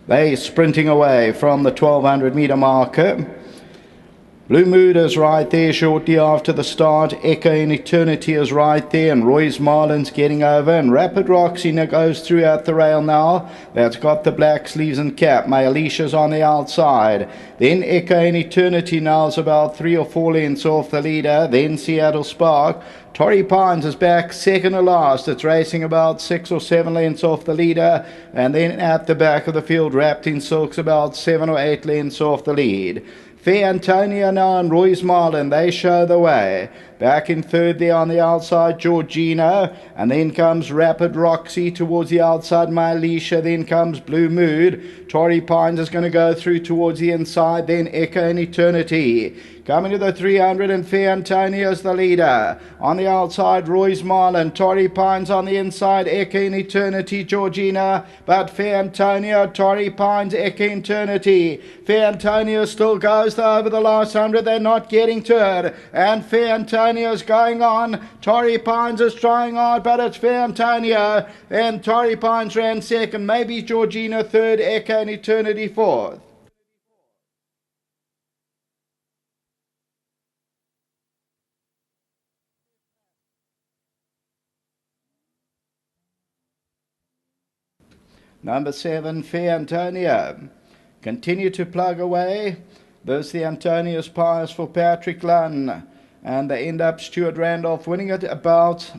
They sprinting away from the 1200 meter marker. Blue Mood is right there shortly after the start. Echo in Eternity is right there, and Royce Marlin's getting over, and Rapid Roxy goes throughout the rail now. That's got the black sleeves and cap. My Alicia's on the outside. Then Echo in Eternity now is about 3 or 4 lengths off the leader. Then Seattle Spark. Torrey Pines is back second to last. It's racing about 6 or 7 lengths off the leader. And then at the back of the field, Wrapped in Silk's about 7 or 8 lengths off the lead. Fair Antonia now and Royce Marlin, they show the way. Back in third there on the outside, Georgina. And then comes Rapid Roxy towards the outside, My Alicia. Then comes Blue Mood. Torrey Pines is going to go through towards the inside. Then Echo in Eternity. Coming to the 300, and Fair Antonia is the leader. On the outside, Royce Marlin. Torrey Pines on the inside, Echo in Eternity, Georgina. But Fair Antonia, Torrey Pines, Echo in Eternity. Fair Antonia still goes over the last 100. They're not getting to it. And Fair Antonia is going on. Torrey Pines is trying hard, but it's Fair Antonia. And Torrey Pines ran second. Maybe Georgina third, Echo in Eternity fourth. Number 7, Fair Antonia. Continue to plug away. There's the Antonia's Pies for Patrick Lunn. And they end up Stuart Randolph winning it about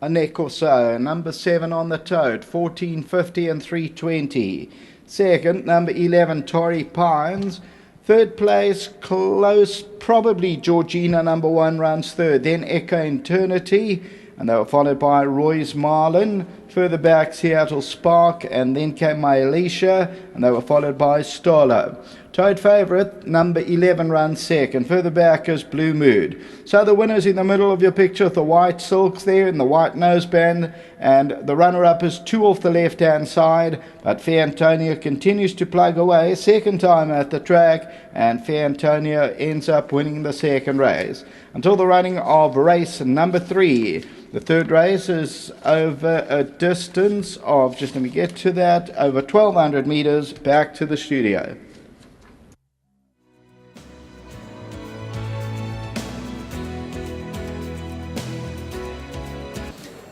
a neck or so. Number 7 on the tote, 14.50 and 3.20. Second, number 11, Torrey Pines. Third place, close, probably Georgina, number 1, runs third. Then Echo Eternity. And they were followed by Royce Marlin. Further back, Seattle Spark, and then came My Alicia, and they were followed by Stoller. Toad favourite, number 11, runs second. Further back is Blue Mood. So the winners in the middle of your picture with the white silks there and the white noseband, and the runner-up is 2 off the left-hand side, but Fair Antonia continues to plug away, second time at the track, and Fair Antonia ends up winning the second race. Until the running of race number 3. The third race is over a distance of, just let me get to that, over 1,200 metres back to the studio.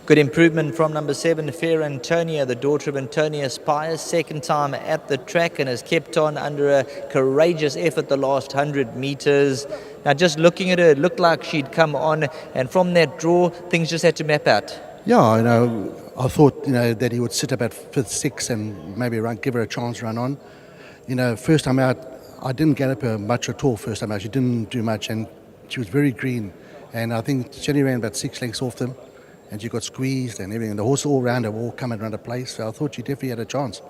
Good improvement from number 7, Fair Antonia, the daughter of Antonia Spires, second time at the track and has kept on under a courageous effort the last 100 metres. Now just looking at her, it looked like she'd come on, and from that draw, things just had to map out. Yeah, I thought, that he would sit up at 5th, 6th and maybe give her a chance to run on. First time out, I didn't gallop her much at all first time out. She didn't do much, and she was very green. And I think she only ran about 6 lengths off them. And she got squeezed and everything. The horse all round her all come and run a place. So I thought she definitely had a chance.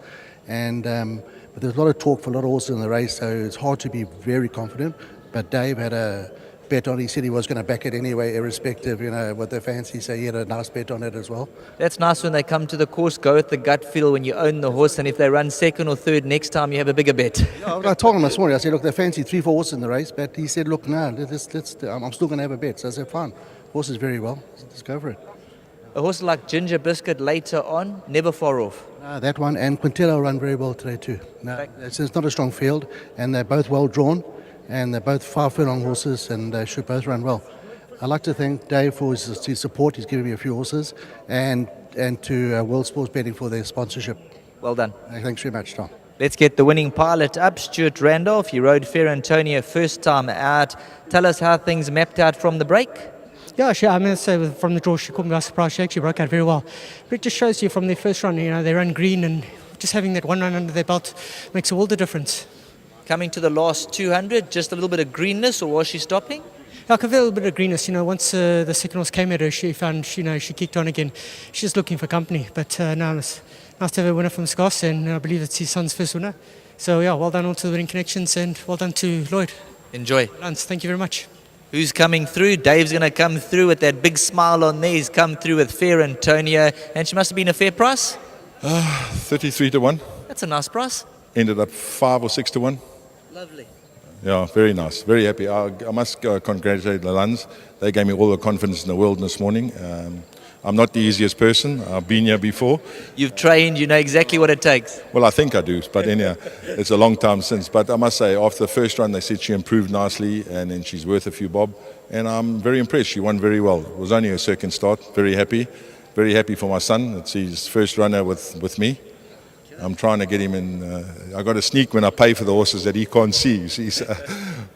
And but there's a lot of talk for a lot of horses in the race, so it's hard to be very confident. But Dave had a bet on. He said he was going to back it anyway, irrespective, what they fancy. So he had a nice bet on it as well. That's nice when they come to the course. Go with the gut feel when you own the horse, and if they run second or third next time, you have a bigger bet. Yeah, I told him this morning. I said, look, they fancy 3, 4 horses in the race, but he said, look, no, I'm still going to have a bet. So I said, fine. Horse is very well. Let's go for it. A horse like Ginger Biscuit later on, never far off. That one, and Quintello run very well today too. No, it's not a strong field, and they're both well drawn, and they're both 5 furlong horses, and they should both run well. I'd like to thank Dave for his support. He's given me a few horses, and to World Sports Betting for their sponsorship. Well done. Thanks very much, Tom. Let's get the winning pilot up, Stuart Randolph. He rode Fair Antonia first time out. Tell us how things mapped out from the break. Yeah, sure. I mean, so from the draw, she caught me by surprise. She actually broke out very well. But it just shows you from their first run, they run green, and just having that one run under their belt makes a world of difference. Coming to the last 200, just a little bit of greenness, or was she stopping? Yeah, I can feel a little bit of greenness. Once the second horse came at her, she found, she kicked on again. She's just looking for company. But no, it's nice to have a winner from Scots, and I believe it's his son's first winner. So yeah, well done all to the winning connections, and well done to Lloyd. Enjoy. Lance, thank you very much. Who's coming through? Dave's going to come through with that big smile on there. He's come through with Fair Antonia, and she must have been a fair price. 33 to 1. That's a nice price. Ended up 5 or 6 to 1. Lovely. Yeah, very nice. Very happy. I must congratulate the Luns. They gave me all the confidence in the world this morning. I'm not the easiest person. I've been here before. You've trained, you know exactly what it takes. Well, I think I do, but anyhow, it's a long time since. But I must say, after the first run, they said she improved nicely, and then she's worth a few bob. And I'm very impressed. She won very well. It was only her second start. Very happy. Very happy for my son. It's his first runner with me. I'm trying to get him in. I got a sneak when I pay for the horses that he can't see. You see, so,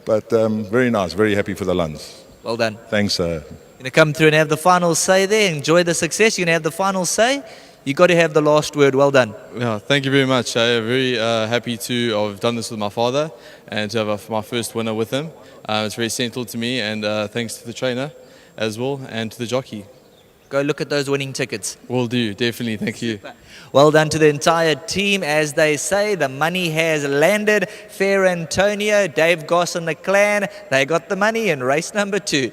but very nice. Very happy for the Luns. Well done. Thanks. You're going to come through and have the final say there. Enjoy the success. You're going to have the final say. You got to have the last word. Well done. Yeah, thank you very much. I'm very happy to have done this with my father and to have my first winner with him. It's very central to me, and thanks to the trainer as well and to the jockey. Go look at those winning tickets. Will do, definitely. Thank you. Well done to the entire team. As they say, the money has landed. Fair Antonio, Dave Goss and the clan, they got the money in race number 2.